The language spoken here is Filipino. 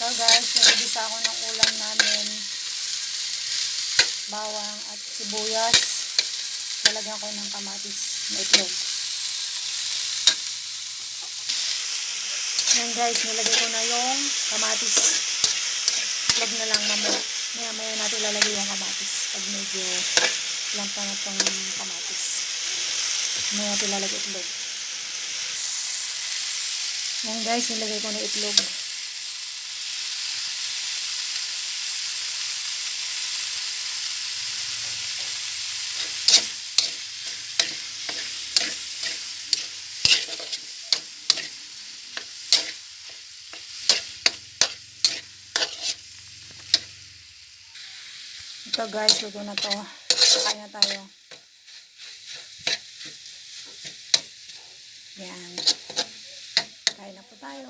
So guys, nagigisa ako ng ulam namin. Bawang at sibuyas. Lalagyan ko ng kamatis na itlog. Yan guys, nilagay ko na yung kamatis. Itlog na lang mamaya. Maya natin lalagay yung kamatis. Pag medyo lampa na itong kamatis. Maya natin lalagay itlog. Yan guys, nilagay ko na itlog. Ito guys, luto na to. Kakain na tayo. Yan. Kain na po tayo.